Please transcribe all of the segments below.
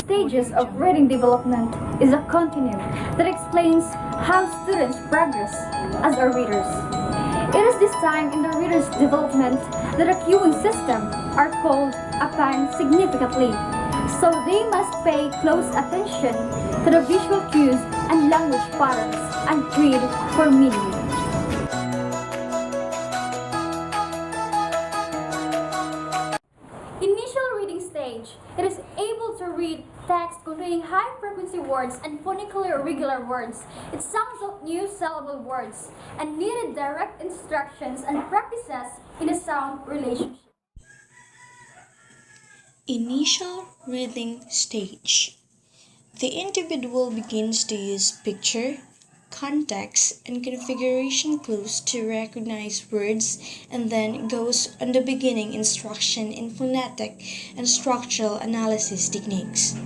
Stages of reading development is a continuum that explains how students progress as our readers. It is this time in the reader's development that the cueing system are called upon significantly, so they must pay close attention to the visual cues and language patterns and read for meaning. Initial reading stage, it is able to read text containing high-frequency words and phonetically irregular words. It sounds out new syllable words and needed direct instructions and practices in a sound relationship. Initial reading stage. The individual begins to use picture, context, and configuration clues to recognize words and then goes on the beginning instruction in phonetic and structural analysis techniques.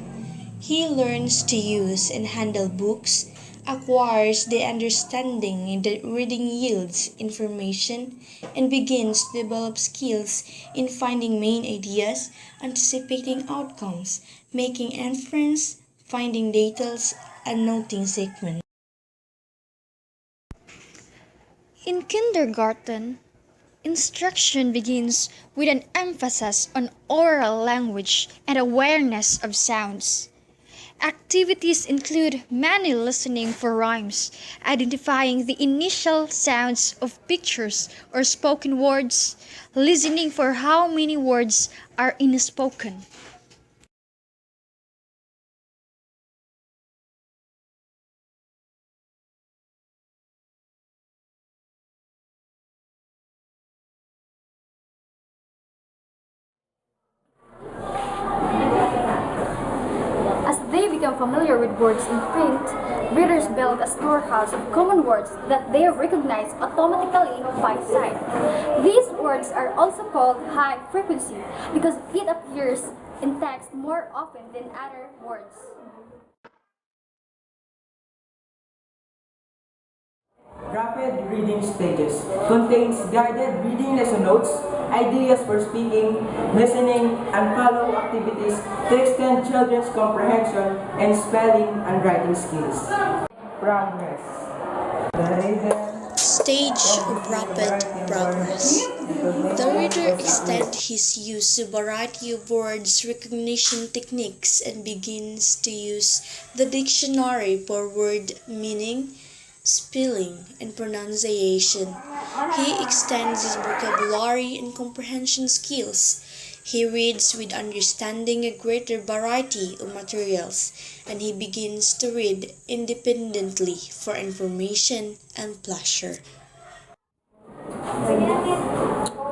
He learns to use and handle books, acquires the understanding that reading yields information, and begins to develop skills in finding main ideas, anticipating outcomes, making inference, finding details, and noting sequence. In kindergarten, instruction begins with an emphasis on oral language and awareness of sounds. Activities include many listening for rhymes, identifying the initial sounds of pictures or spoken words, listening for how many words are in spoken. As they become familiar with words in print, readers build a storehouse of common words that they recognize automatically by sight. These words are also called high frequency because it appears in text more often than other words. Rapid reading stages contains guided reading lesson notes, ideas for speaking, listening, and follow activities to extend children's comprehension and spelling and writing skills. Progress. Stage of rapid progress. The reader extends his use of a variety of words recognition techniques and begins to use the dictionary for word meaning, spelling, and pronunciation. He extends his vocabulary and comprehension skills. He reads with understanding a greater variety of materials, and he begins to read independently for information and pleasure.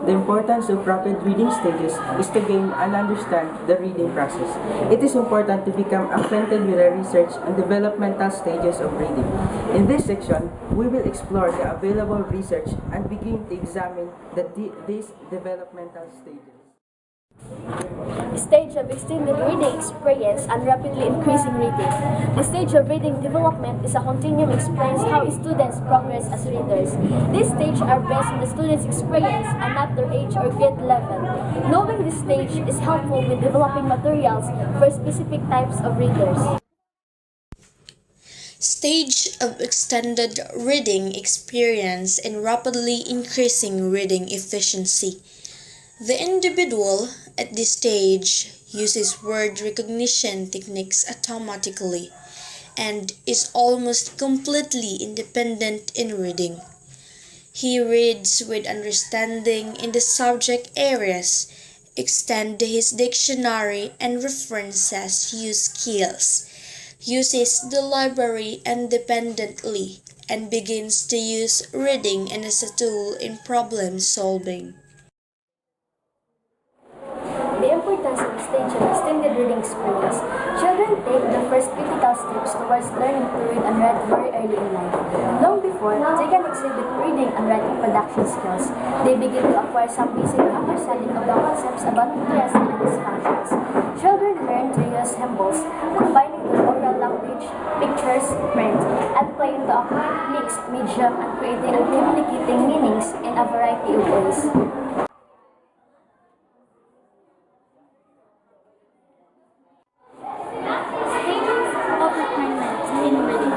The importance of rapid reading stages is to gain and understand the reading process. It is important to become acquainted with the research and developmental stages of reading. In this section, we will explore the available research and begin to examine these developmental stages. Stage of extended reading experience and rapidly increasing reading. The stage of reading development is a continuum explains how students progress as readers. These stages are based on the student's experience and not their age or grade level. Knowing this stage is helpful with developing materials for specific types of readers. Stage of extended reading experience and rapidly increasing reading efficiency. The individual at this stage uses word recognition techniques automatically and is almost completely independent in reading. He reads with understanding in the subject areas extend his dictionary and references use skills, uses the library independently, and begins to use reading as a tool in problem solving. The importance of stage of extended reading experience. Children take the first critical steps towards learning to read and write very early in life. Long before they can exhibit reading and writing production skills, they begin to acquire some basic understanding of the concepts about literacy and its functions. Children learn to use symbols, combining with oral language, pictures, print, and play into a mixed medium and creating and communicating meanings in a variety of ways. Stages of refinement in reading.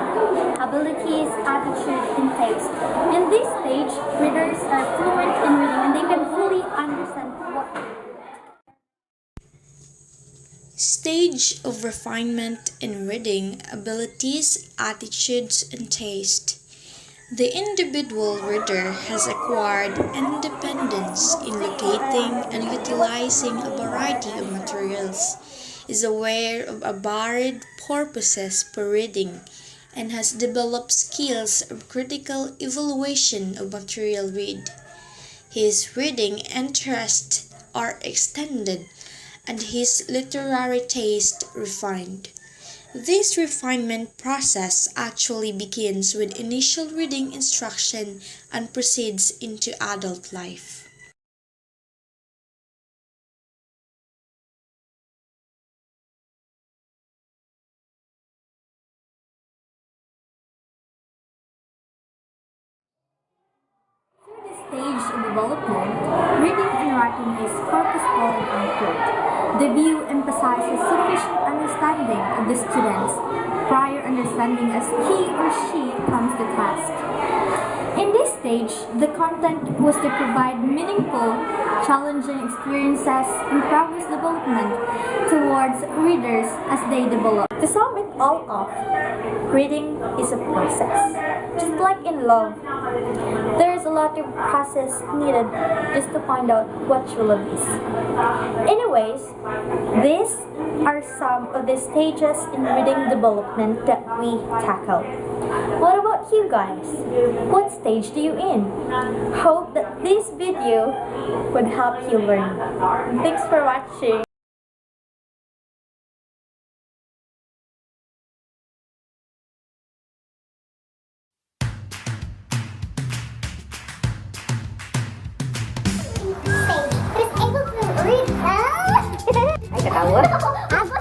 Abilities, attitude, and taste. In this stage, readers are fluent in reading and they can fully understand what Stage of refinement in reading abilities, attitudes, and taste. The individual reader has acquired independence in locating and utilizing a variety of materials, is aware of a varied purposes for reading, and has developed skills of critical evaluation of material read. His reading interests are extended and his literary taste refined. This refinement process actually begins with initial reading instruction and proceeds into adult life. stage in development, reading and writing is purposeful and accurate. The view emphasizes sufficient understanding of the students, prior understanding as he or she comes to task. In this stage, the content was to provide meaningful, challenging experiences and progress development towards readers as they develop. To sum it all up, reading is a process. Just like in love, there is a lot of process needed just to find out what true love is. Anyways, these are some of the stages in reading development that we tackle. What about you guys? What stage do you in? Hope that this video would help you learn. Thanks for watching. Stage. It is able to read. Ay, katawa.